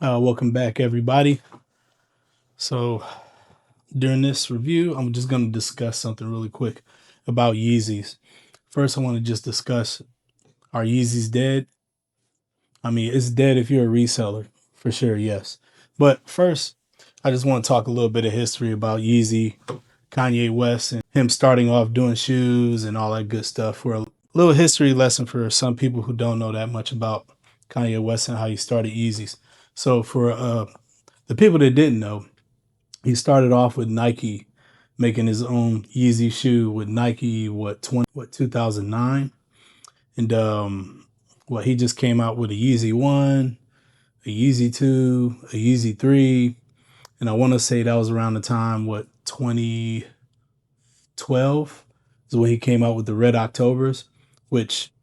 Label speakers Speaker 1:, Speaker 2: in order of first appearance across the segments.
Speaker 1: Welcome back, everybody. So, during this review, I'm just going to discuss something really quick about Yeezys. First, I want to just discuss, are Yeezys dead? I mean, it's dead if you're a reseller, for sure, yes. But first, I just want to talk a little bit of history about Yeezy, Kanye West, and him starting off doing shoes and all that good stuff. For a little history lesson for some people who don't know that much about Kanye West and how he started Yeezys. So, for the people that didn't know, he started off with Nike, making his own Yeezy shoe with Nike. 2009, and he just came out with a Yeezy 1, a Yeezy 2, a Yeezy 3, and I want to say that was around the time 2012 is when he came out with the Red Octobers, which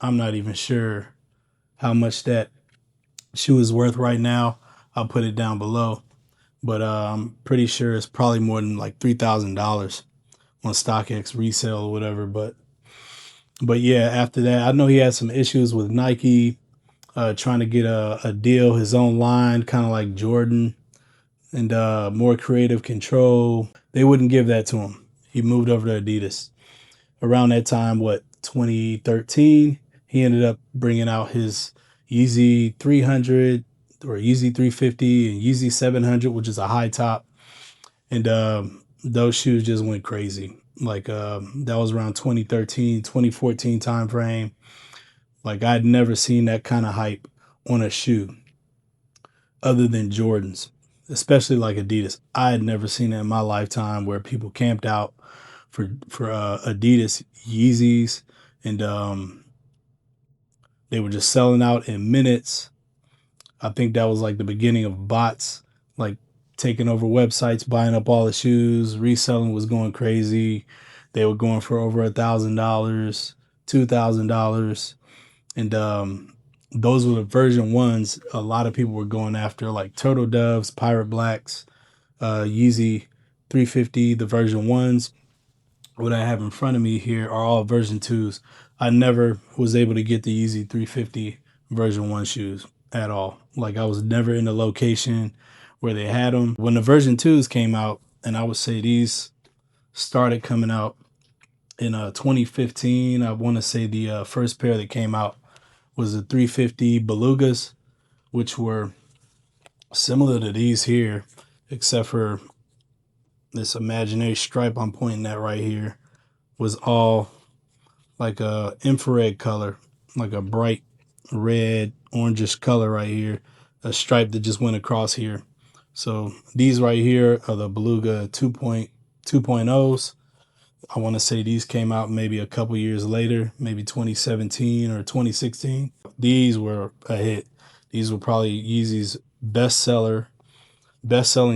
Speaker 1: I'm not even sure how much that shoe is worth right now. I'll put it down below, but I'm pretty sure it's probably more than like $3,000 on StockX resale or whatever. But yeah, after that, I know he had some issues with Nike, trying to get a deal, his own line, kind of like Jordan, and more creative control. They wouldn't give that to him. He moved over to Adidas. Around that time, 2013, he ended up bringing out his Yeezy 300 or Yeezy 350 and Yeezy 700, which is a high top. And those shoes just went crazy. That was around 2013, 2014 time frame. Like, I'd never seen that kind of hype on a shoe other than Jordans, especially like Adidas. I had never seen it in my lifetime where people camped out for Adidas Yeezys, and they were just selling out in minutes. I think that was like the beginning of bots, like taking over websites, buying up all the shoes. Reselling was going crazy. They were going for over $1,000, $2,000, and those were the version ones. A lot of people were going after, like Turtle Doves, Pirate Blacks, Yeezy 350, the version ones. What I have in front of me here are all version twos. I never was able to get the Yeezy 350 version one shoes at all. Like, I was never in the location where they had them. When the version twos came out, and I would say these started coming out in 2015. I want to say the first pair that came out was the 350 Belugas, which were similar to these here, except for this imaginary stripe I'm pointing at right here was all like a infrared color, like a bright red, orangish color right here, a stripe that just went across here. So these right here are the Beluga 2.0s. I want to say these came out maybe a couple years later, maybe 2017 or 2016. These were a hit. These were probably Yeezy's best-selling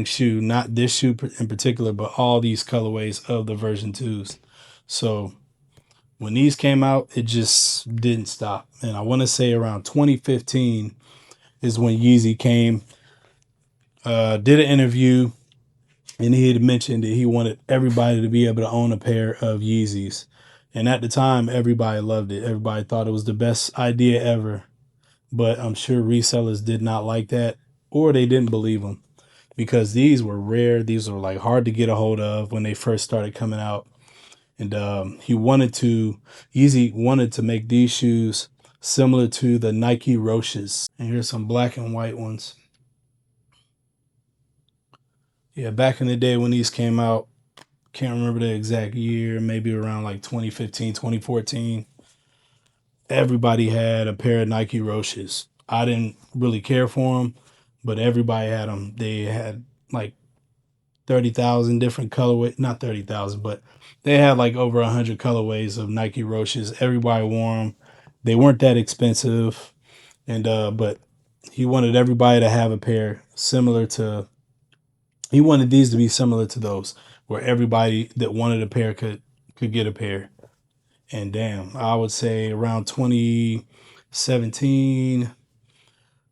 Speaker 1: shoe, not this shoe in particular, but all these colorways of the version 2s. So when these came out, it just didn't stop. And I want to say around 2015 is when Yeezy came, did an interview, and he had mentioned that he wanted everybody to be able to own a pair of Yeezys. And at the time, everybody loved it. Everybody thought it was the best idea ever. But I'm sure resellers did not like that, or they didn't believe him, because these were rare. These were like hard to get a hold of when they first started coming out. And Yeezy wanted to make these shoes similar to the Nike Roches. And here's some black and white ones. Yeah, back in the day when these came out, can't remember the exact year, maybe around like 2015, 2014. Everybody had a pair of Nike Roches. I didn't really care for them, but everybody had them. They had like 30,000 different colorways, not 30,000, but they had like over 100 colorways of Nike Roches. Everybody wore them. They weren't that expensive. And, but he wanted everybody to have a pair similar to, he wanted these to be similar to those, where everybody that wanted a pair could get a pair. And damn, I would say around 2017,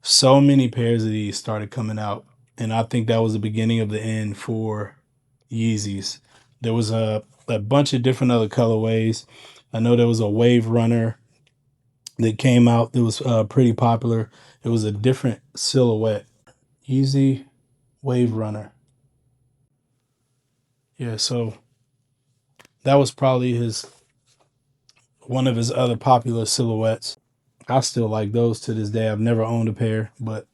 Speaker 1: so many pairs of these started coming out. And I think that was the beginning of the end for Yeezys. There was a bunch of different other colorways. I know there was a Wave Runner that came out that was pretty popular. It was a different silhouette. Yeezy Wave Runner. Yeah, so that was probably one of his other popular silhouettes. I still like those to this day. I've never owned a pair, but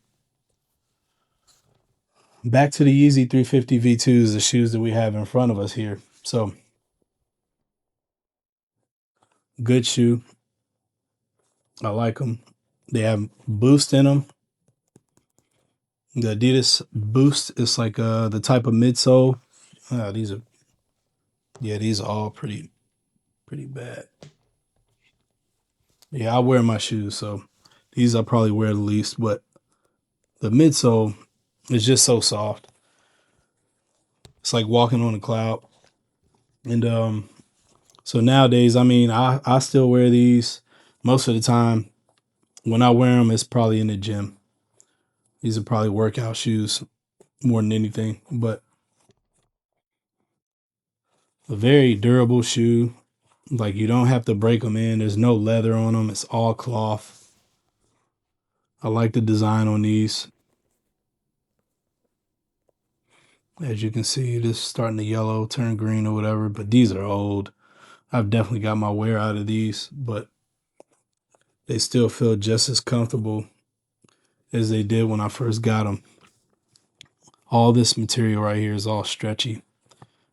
Speaker 1: back to the Yeezy 350 V2s, the shoes that we have in front of us here. So, good shoe. I like them. They have Boost in them. The Adidas Boost is like the type of midsole. These are all pretty bad. Yeah, I wear my shoes, so these I probably wear the least. But the midsole is just so soft. It's like walking on a cloud. And so nowadays, I mean, I still wear these most of the time. When I wear them, it's probably in the gym. These are probably workout shoes more than anything, but a very durable shoe. Like you don't have to break them in. There's no leather on them. It's all cloth. I like the design on these. As you can see, this is starting to yellow, turn green or whatever, but these are old. I've definitely got my wear out of these, but they still feel just as comfortable as they did when I first got them. All this material right here is all stretchy.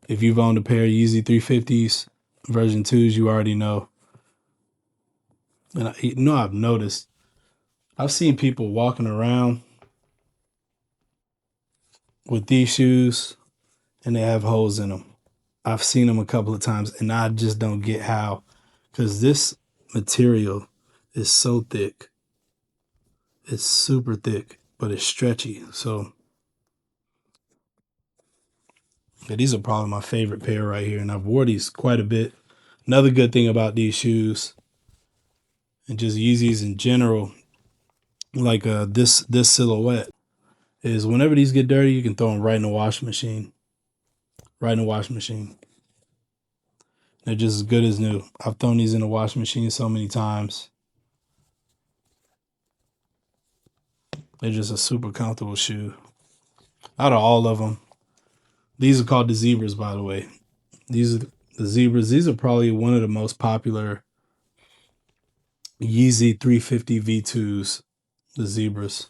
Speaker 1: If you've owned a pair of Yeezy 350s version 2s, you already know. And I've noticed, I've seen people walking around with these shoes and they have holes in them. I've seen them a couple of times and I just don't get how, because this material is so thick. It's super thick, but it's stretchy. So yeah, these are probably my favorite pair right here. And I've wore these quite a bit. Another good thing about these shoes and just Yeezys in general, like this silhouette, is whenever these get dirty, you can throw them right in the washing machine. Right in the washing machine. They're just as good as new. I've thrown these in the washing machine so many times. They're just a super comfortable shoe. Out of all of them, these are called the Zebras, by the way. These are the Zebras. These are probably one of the most popular Yeezy 350 V2s, the Zebras.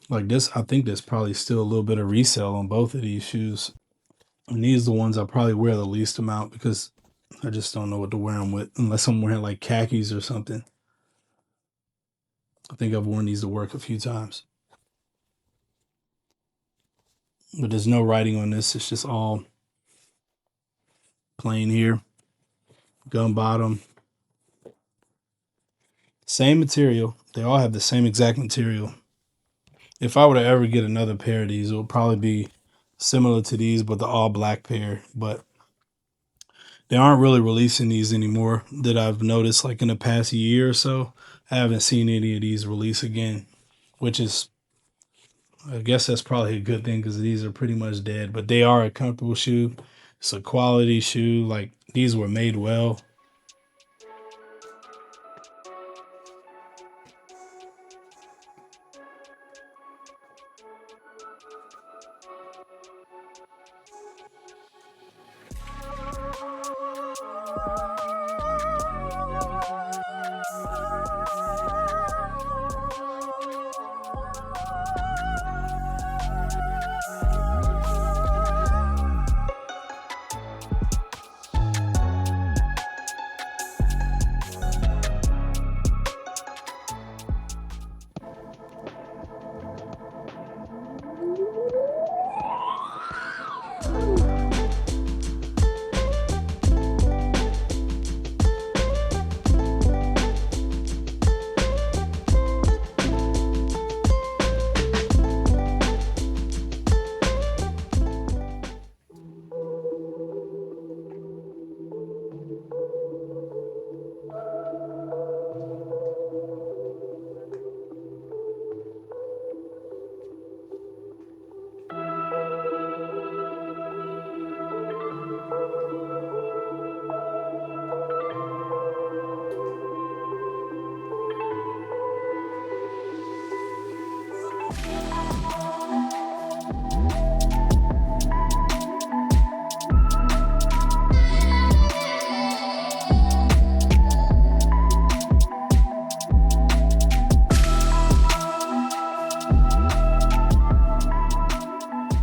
Speaker 1: Like this, I think there's probably still a little bit of resale on both of these shoes. And these are the ones I probably wear the least amount because I just don't know what to wear them with unless I'm wearing like khakis or something. I think I've worn these to work a few times. But there's no writing on this. It's just all plain here. Gun bottom. Same material. They all have the same exact material. If I were to ever get another pair of these, it would probably be similar to these, but the all black pair. But they aren't really releasing these anymore that I've noticed like in the past year or so. I haven't seen any of these release again, which is, I guess that's probably a good thing because these are pretty much dead, but they are a comfortable shoe. It's a quality shoe. Like these were made well.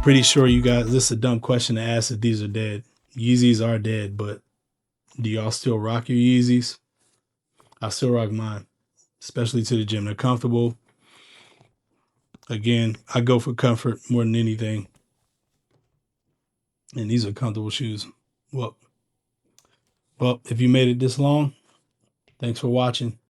Speaker 1: Pretty sure you guys, this is a dumb question to ask if these are dead. Yeezys are dead, but do y'all still rock your Yeezys? I still rock mine, especially to the gym. They're comfortable. Again, I go for comfort more than anything. And these are comfortable shoes. Well, if you made it this long, thanks for watching.